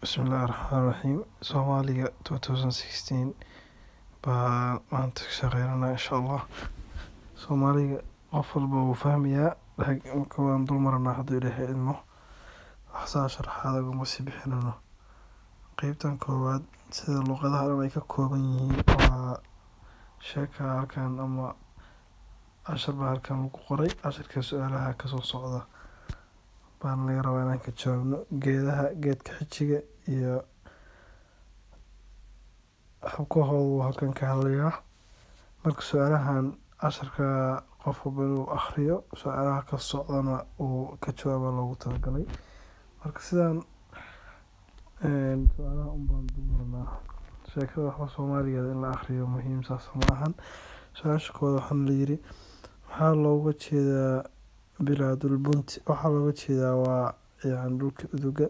Bismillahi Raxmaani Raxiim. Soomaaliga 2016 baa maanta ka shaqeynana insha Allah. Soomaaliga qof walba wuu fahmayaa marka waan dul maranaa hadduu ilaahay idmo waxsaa sharaxaad uguma sii bixinano. Qeybtan koowaad sida luqadaha dhan ay ka kooban yihiin waa sheeka halkan ama cashar baa halkan lagu qoray. Casharka su-aalaha kasoo socda baan laga rabaa inaan ka jawaabno. Geedka xijiga iyo habkahoodu halkan ka hadlayaa. Marka su-aalahan casharka qof walba inuu akhriyo su-aalaha ka socdana uu ka jawaabo loogu talagalay. Marka sidaan su-aalaha baan dul marnaa. Sheekada waxba Soomaaliga in la akhriyo muhiim saas ma ahan. Su-aasha koowaad waxaan la yiri waxaa looga jeedaa bilaadul bunti. Waxaa looga jeedaa waa dhulka uduga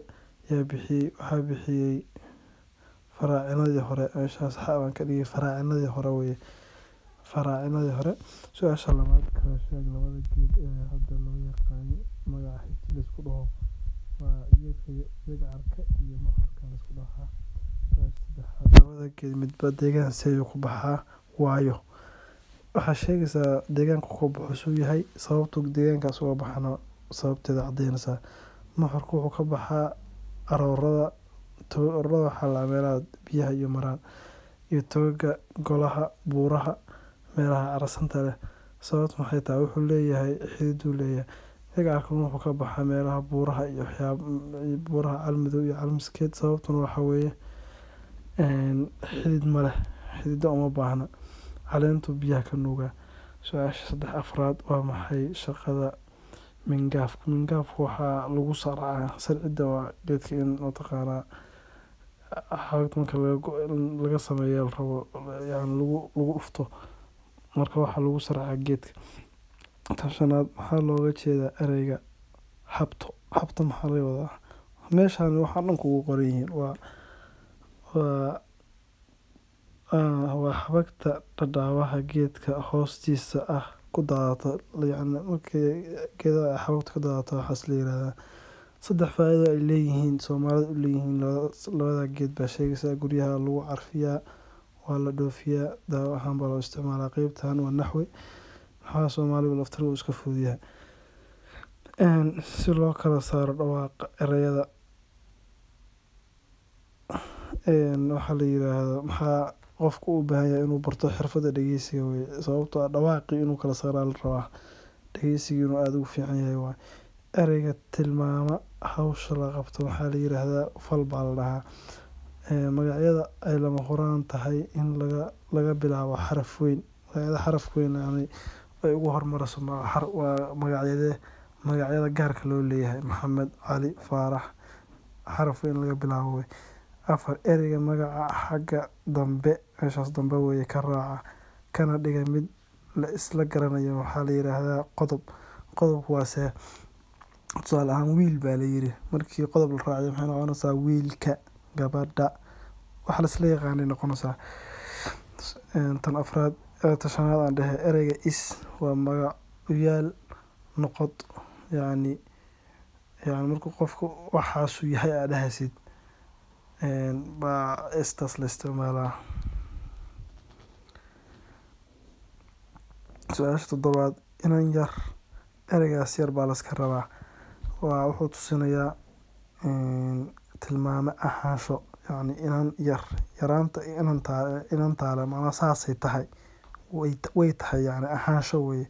waxaa bixiyay faraacinadii hore. Meeshaas xawaan ka dhigay faraacinadii hore weye. Su-aasha labaad kala sheeg labada geed ee hadda loo yaqaan magaca xigta la isku dhaho waa geedka yagcarka iyo moxorka la isku dhahaa. Saddexaad labada geed midba deegaan ayuu ku baxaa waayo. Waxaa sheegaysaa deegaanka ku baxo suu yahay sababtu deegaankaas uga baxana sababteeda cadeynaysaa. Moxorku wuxuu ka baxaa aroorada waxaa la meelaha biyaha iyo maraan iyo togaga golaha buuraha meelaha carasanta leh. Sababtu maxay tahay wuxuu leeyahay xididuu leeyahay. Yagcarkuna wuxuu ka baxaa meelaha buuraha iyo buuraha calmadow iyo calmiskeed. Sababtuna waxaa weeye xidid ma leh, xididda uma baahna, caleentu biyaha ka nuuga. Su-aasha afraad waa maxay shaqada mingaafka? Mingaafku waxaa lagu sarcaa sarcidda waa geedka in mataqaanaa xabagta marka laga sameeyo rabo lagu ufto marka waxaa lagu sarcaa geedka. Tan shanaad waxaa looga jeedaa ereyga habto. Habto maxaa laga wadaa? Meeshaan waxaa dhan kugu qoran yihiin waa xabagta dhadhaawaha geedka hoostiisa ah ku daadata. Markay geedaha xabagta ku daadata waxaas la yiraahdaa. 3 faa'iido ay leeyihiin Soomaalida u leeyihiin labada geed baa sheegaysaa. Guryaha lagu carfiyaa, waa la dhoofiyaa, daawo ahaan baa loo isticmaalaa. Qeybtan waa naxwi. Naxwaha Soomaaliga laftiisa wuu iska fududahay. Si loo kala saaro dhawaaqa erayada waxaa la yiraahdaa maxaa qofku u baahan yahay inuu barto xirfadda dhageysiga weye. Sababtoo ah dhawaaqii inuu kala saaraa la rabaa. Dhageysiga inuu aad ugu fiican yahay waa ereyga tilmaama hawsha la qabto waxaa la yiraahdaa fal baa la dhahaa. Magacyada ay lama huraan tahay in laga bilaabo xaraf weyn. Magacyada xaraf weyn ay ugu hormarayso waa magacyada gaarka loo leeyahay Maxamed, Cali, Faarax. Xaraf weyn laga bilaabo way. 4 ereyga magaca xagga dambe meeshaas dambe weye ka raaca kana dhiga mid la isla garanayo waxaa la yiraahdaa qodob. Qodobku waa see tusaale ahaan wiil baa la yiri markii qodob la raaciyo maxay noqonaysaa wiilka, gabadha wax la isla yaqaanay noqonaysaa. Tan afraad shanaad aan dhahay ereyga is waa magac u yaal noqod markuu qofku waxaasu yahay aad dhahaysid baa istaas la isticmaalaa. Su-aasha 7 inan yar ereygaas yar baa la iska rabaa. Wuxuu tusinayaa tilmaame ahaansho inan yar yaraanta inan taale macnaha saasay tahay way tahay ahaansho weye.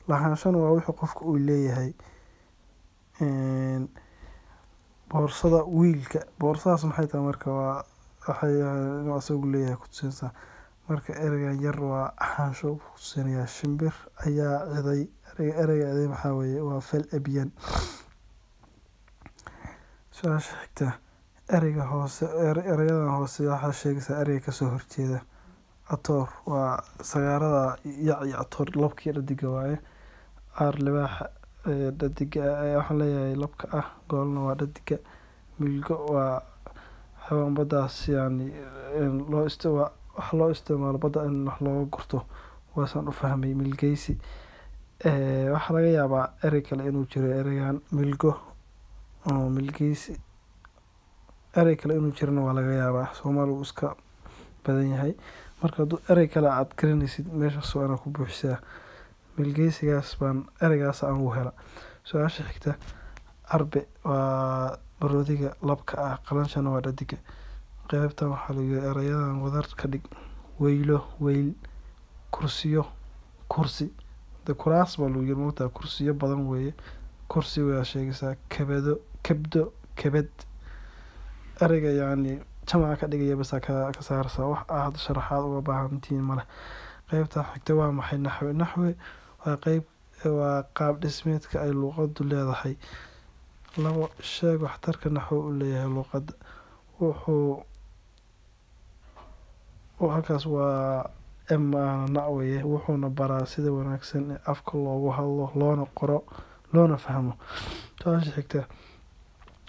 Lahaanshana waa wixii qofku uu leeyahay. Boorsada wiilka boorsadaas maxay tahay marka waxay inuu asagu leeyahay ku tusinaysaa. Marka ereygan yar waa ahaansho ku tusinayaa. Shimbir ayaa ciday ereyga ciday maxaa weye waa fal ebyan. Su-aasha xigta erayadan hoose waxaa sheegaysaa ereyga kasoo horjeeda. Atoor waa sagaarada yac iyo atoor labkii dhadiga waaye. Libaaxa dhadiga waxaan leeyahay labka ah goolna waa dhadiga. Milgo waa xawaan baddaas wax loo isticmaalo badda in wax looga gurto waasaan u fahmay milgeysi. Waxaa laga yaabaa erey kale inuu jiro ereygan milgo milgeysi erey kale inuu jirana waa laga yaabaa. Soomaali wuu iska badan yahay, marka hadduu erey kale aad garanaysid meeshaas waa inaad ku buuxisaa. Milgeysigaas baan ereygaas aan u hela. Su-aasha xigta, arbe waa baroodiga labka ah, qalanshana waa dhadiga. Qaybtan waxaa lagu yiri erayadan wadar ka dhig: weylo, weyl; kursiyo, kursi. Kuraas baa lagu yiri maanta, kursiyo badan weeye. Kursi waa sheegaysaa. Kabado, kabdo, kabad. Ereyga yacni jamaca ka dhigaya bas ka saarsa, wax aad sharaxaad uga baahantiin male. Qaybta xigta waa maxay? Naxwe. Naxwe waa qaab dhismeedka ay luqaddu leedahay. Labo, sheeg waxtarka naxwo u leeyahay luqadda. Halkaas waa naxwe wuxuuna baraa sida wanaagsan ee afka loogu hadlo, loona qoro, loona fahmo. Su-aasha xigta,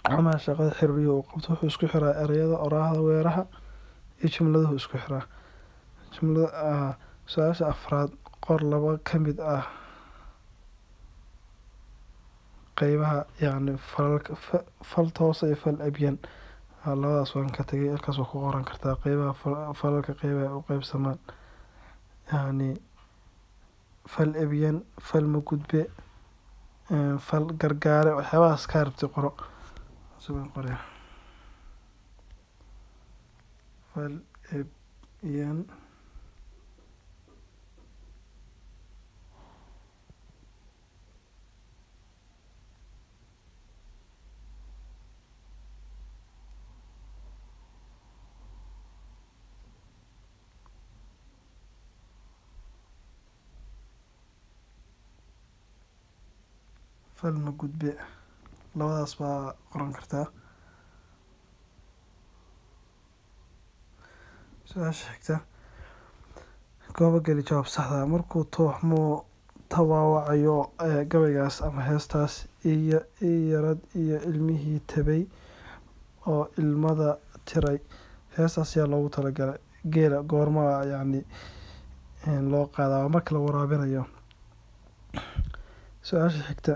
ama shaqada xiriiriyo uu qabto, wuxuu isku xiraa ereyada, oraahda, weeraha iyo jumladahu isku xiraa. Su-aasha afraad, qor laba ka mid ah qaybaha yacni fal toos iyo fal ebyan. Labadaas waan ka tagay, halkaas waa ku qoran kartaa qaybaha falalka qaybaha u qaybsamaan. yacni fal ebyan, fal magudbe, fal gargaare, waxyaabahaas kaa rabtay qoro. fal ebyan, fal magudbe, labadaas baa qoran kartaa. Su-aasha xigta, goobo geli jawaab saxda. Markuu tooxmo tawaawacayo gabaygaas ama heestaas, iyo yarad iyo ilmihii tabay oo ilmada tiray. Heestaas ayaa loogu talagalay geela goorma yacni loo qaadaa marka la waraabinayo. Su-aasha xigta,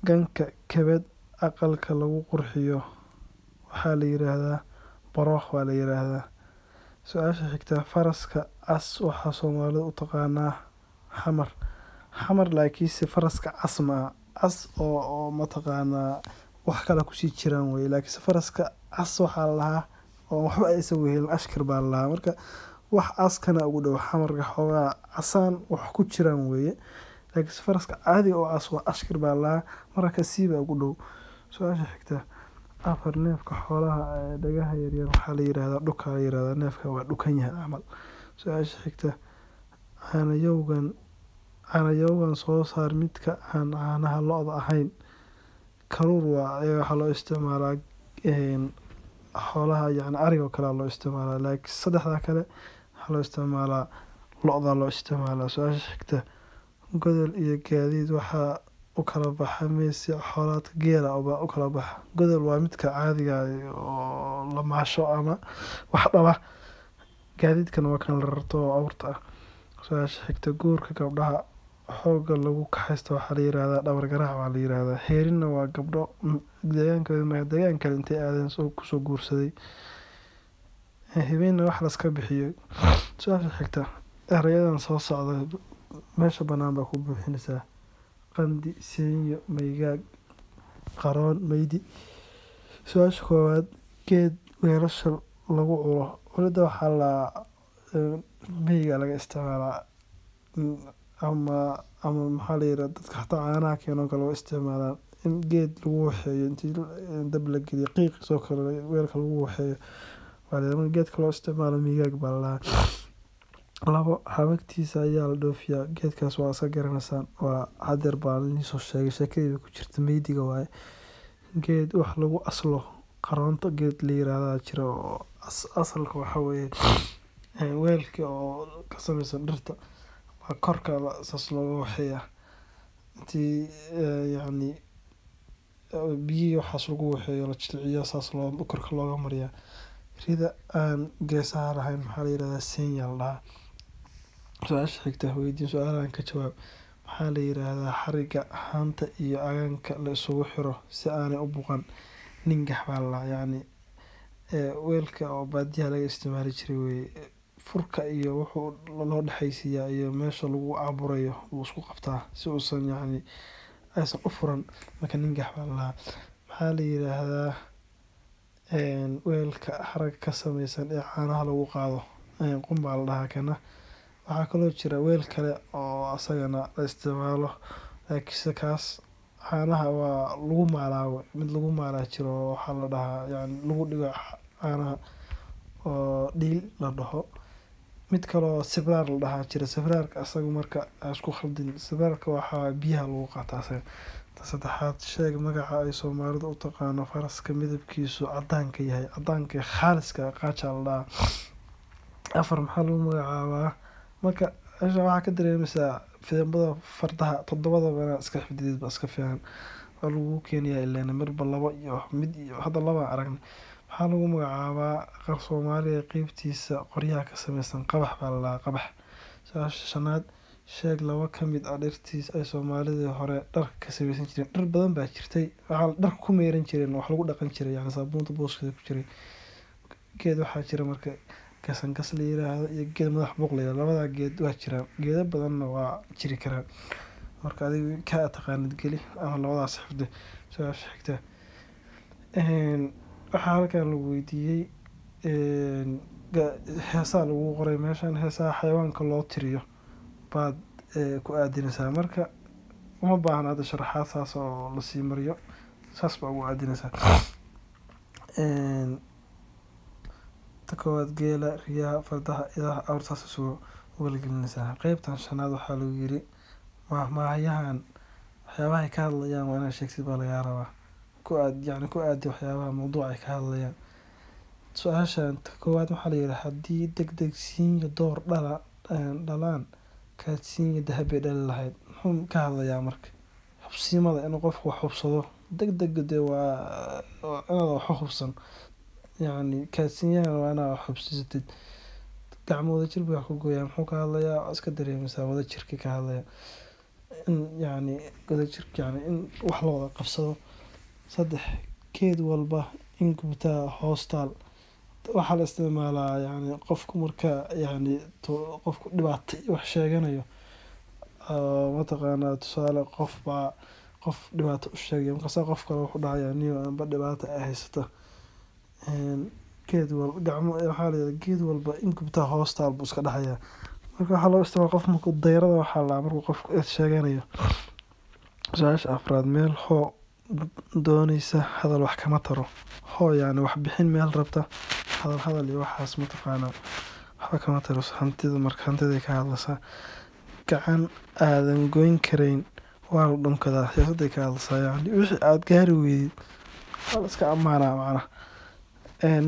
ganka kabad aqalka lagu qurxiyo waxaa la yiraahdaa barooq waa la yiraahdaa. Su-aasha xigta, faraska cas waxaa Soomaalidu u taqaanaa xamar. Xamar laakiinse faraska cas ma cas oo mataqaanaa wax kale ku sii jiraan weeye, laakiinse faraska cas waxaa la lahaa oo waxba aysan wehelin ashkar baa la lahaa. Marka wax askana ugu dhow xamarka xoogaa casaan wax ku jiraan weeye, laakiinse faraska caadi oo cas waa ashkar baa la lahaa, marka siiba ugu dhow. Su-aasha xigta, afar neefka xoolaha ee dhagaha yaryar waxaa la yiraahdaa dhuka la yiraahdaa. Neefka waa dhukan yahay camal. Su-aasha xigta, caanayowgan soo saar midka aan caanaha lo'da ahayn. Karuur waa waxaa loo isticmaalaa xoolaha yacni ariga oo kale loo isticmaalaa, laakiin saddexda kale waxaa loo isticmaalaa lo'da loo isticmaalaa. Su-aasha xigta, godol iyo gaadiid waxaa u kala baxa meesi xoolaadka geela u kala baxa. Godol waa midka caadiga oo la maasho ama wax dhala. Gaadiidkana waa kan la rarto oo awrta ah. Su-aasha xigta, guurka gabdhaha xooga lagu kaxaysto waxaa la yiraahdaa dhabar garaac waa la yiraahdaa. Heerina waa gabdho deegaan kale intay aadeen kusoo guursaday. Habeenna wax la iska bixiyo. Su-aasha xigta, erayadan soo socda meesha bannaan baa ku buuxinaysaa: qandi, seenyo, maygaag, qaroon, maydi. Su-aasha koowaad, geed weelasha lagu culo. Culidda waxaa la mayga laga isticmaalaa ama maxaa la yiraahdaa dadka xataa caanaha keeno kale oo isticmaalaan in geed lagu waxeeyo intii dab la geliyo qiiq soo kale weelka lagu waxeeyo. Geedka loo isticmaalo maygaag baa la lahaa. Labo, xabagtiisa ayaa la dhoofiyaa. Geedkaas waa iska garanaysaan, waa cadeer baa la soo sheegay, sheekadii ku jirta maydiga waaye. Geed wax lagu aslo, qaroonto geed la yiraahdaa jira oo asalka waxa weeye weelka oo ka samaysan dhirta waa korka saas looga waxeeyaa intii yacni biyo waxaas lagu waxeeyo la jilciyo saas korka looga mariyaa. Rida aan geesaha lahayn maxaa la yiraahdaa? Seenya la dhahaa. Su-aasha xigta, weydiin su-aalahan ka jawaab. Maxaa la yiraahdaa xariga haanta iyo agaanka la isugu xiro si aanay u buuqan? Ningax baa la dhahaa. Yacni weelka oo baadiyaha laga isticmaali jiray wey. Furka iyo wuxuu loo dhexaysiiyaa iyo meesha lagu caburayo wuu isku qabtaa si uusan yacni aysan u furan. marka ningax baa la maxaa la yiraahdaa weelka xarag ka samaysan ee caanaha lagu qaado qumbaa la dhahaa kana. waxaa kaloo jira weel kale oo asagana la isticmaalo laakiinse kaas caanaha waa lagu maalaawo mid lagu maalaa jiro waxaa la dhahaa yani lagu dhigo caanaha oo dhiil la dhaho. mid kaloo sibraar la dhahaa jira. sibraarka asaga marka isku khaldin sibraarka waxaa biyaha lagu qaataa asaga. saddexaad sheeg magaca ay Soomaalidu u taqaano faraska midabkiisu cadaanka yahay cadaanka khaaliska qaaja la dhahaa. afar maxaa lagu magacaabaa marka meesha waxaa ka dareemaysaa filimada fardaha toddobadaba iska xifdidid ba iska fiican oo lagu keenayaa ilaa marba labo iyo mid iyo hadda laba aragnay. waxaa lagu magacaabaa qar Soomaaliya qeybtiisa qoryaha ka samaysan qabax baa la dhahaa qabax. shanaad sheeg laba ka mid ah dhirtiis ay Soomaalida hore dharka ka samaysan jireen. dhar badan baa jirtay waxaa dharka ku meeran jireen wax lagu dhaqan jiray yani saabuunta booskeeda ku jiray. geed waxaa jira marka gasangas la yiraahdo iyo geed madax buuq la yiraahdo. labada geed waa jiraan geedo badanna waa jiri karaan marka adiga ka taqaanid geli ama labadaas xifdi. su'aasha xigta waxaa halkan lagu weydiiyey heesaa lagu qoray meeshan heesaha xayawaanka loo tiriyo baad ku aadinaysaa marka uma baahna hadda sharaxaad saas oo lasii mariyo saas baa ugu aadinaysaa. ta koowaad geela riyaha fardaha idaha awrtaas isugu walagelinaysaa. qeybtan shanaad waxaa lagu yiri mahmaahayahan waxyaabaha ay ka hadlayaan waa inaad sheegtid baa lagaa rabaa ku aadi waxyaabaha mawduuca ay ka hadlayaan. su-aashan ta koowaad waxaa la yidhi haddii degdegsiinyo door dhalaan kaadsiinyo dahab bay dhali lahayd. muxuu ka hadlayaa marka xubsiimada inuu qofku wax hubsado degdega dee waa inaad wax hubsan yani kaadsiinyahana waa inaad wax hubsisatid. gacmo wada jir bay wax ku gooyaan muxuu ka hadlayaa iska dareemaysaa wada jirka ka hadlaya in yani wada jirka yani in wax la wada qabsado. saddex geed walba in gubtaa hoostaal waxaa la isticmaalaa yani qofku marka yani qofku dhibaato wax sheeganayo mataqaanaa tusaale qof dhibaato u sheegay markaasa qof kale wuxuu dhahayaa niyo anba dhibaato ay haysato. geed walba gacmo waxaa la geed walba in gubtaa hoostaal buu iska dhahayaa marka waxaa loo isticmaala qof markuu dayrada waxaa la markuu qofku sheeganayo. su-aasha afraad meel hoo doonaysa hadal wax kama taro. hoo yani wax bixin meel rabta hadal iyo waxaas mataqaanaa waxba kama taro hantida marka hantiday ka hadlaysaa. gacan aadan goyn karayn waa la dhunkadaa siyaasaday ka hadlaysaa yani wixii aad gaari weydid waa la iska ammaanaa macnaha.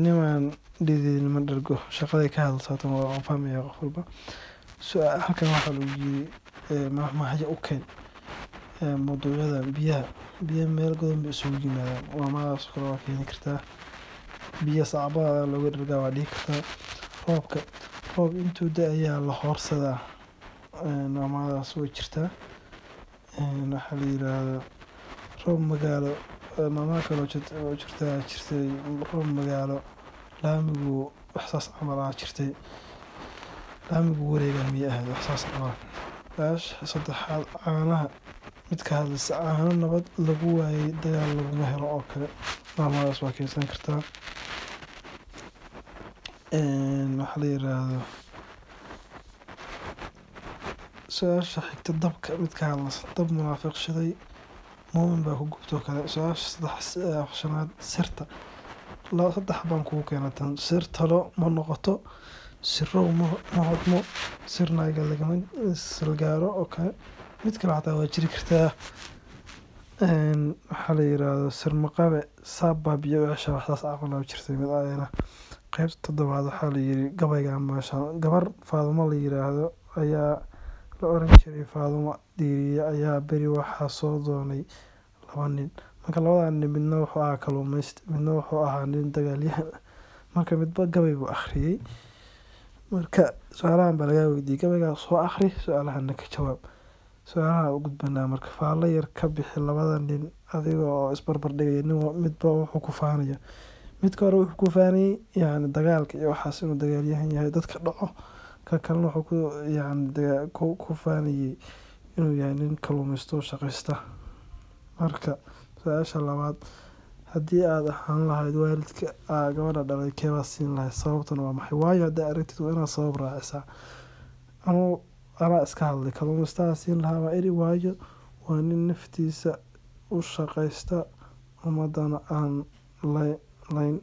nimaan dhidin ma dhargo shaqaday ka hadlaysaa tan waa fahmaya qof walba. halkan waxaa lagu yiri mahmahyo u keen mawduucyada biyo meel godan bay isugu yimaadaan waa maadaas kale waa keeni kartaa. biyo sacbada looga dhargaa waa dhihi kartaa. roob intuu da-ayaa la hoorsadaa maadaas way jirtaa. waxaa la yiraahdaa roob magaalo maamaha kaloo jirtay roob magaalo laamigu waxsaas camal jirtay laamigu wareegaa miyay ahayd waxsaas camal. saddexaad caanaha mid ka hadlaysa caano nabad lagu waayay dagaal laguma helo oo kale maamadaas waa keensan kartaa. waxaa la yiraahdo su-aasha xigta dabka mid ka hadlaysa dab munaafiq shiday muumin baa ku gubtoo kale. su-aasha shanaad sirta saddex baan kugu keenay tan sir talo ma noqoto sirow ma hodmo sirnaaga lagama salgaaro oo kale. mid kale xataa waa jiri kartaa waxaa la yiraahdo sir maqabe saabaa biyo cesha waxsaas aqoon jirtay mid ayana. qeybta toddobaad waxaa la yiri gabayga meeshan gabar Faadumo la yiraahdo ayaa la oran jiray Faadumo diiriye ayaa beri waxaa soo doonay laba nin marka labadan nin midna wuxuu ahaa kalluumayste midna wuxuu ahaa nin dagaalyahan marka midba gabay buu akhriyay marka su'aalahan baa laga weydiiyay gabaygaa soo akhri su'aalahana ka jawaab. su-aalaha u gudbanaa marka faalla yar ka bixi labada nin adiga oo isbarbar dhigaya midba wuxuu ku faanaya midka hore wuxuu ku faaniyey yacni dagaalka iyo waxaas inuu dagaalyahan yahay dadka dhaco, ka kalena wuxuu ku yacni ku faaniyey inuu yahay nin kalluumaysto oo shaqaysta. Marka su-aasha labaad, haddii aad ahaan lahayd waalidka gabadha dhalay keebaa siin lahayd, sababtuna waa maxay? Waayo haddaa aragtid waa inaad sabab raacisaa. Anaa iska hadlay, kalluumaystaha siin lahaa waa eri, waayo waa nin naftiisa u shaqaysta ummadana aan layn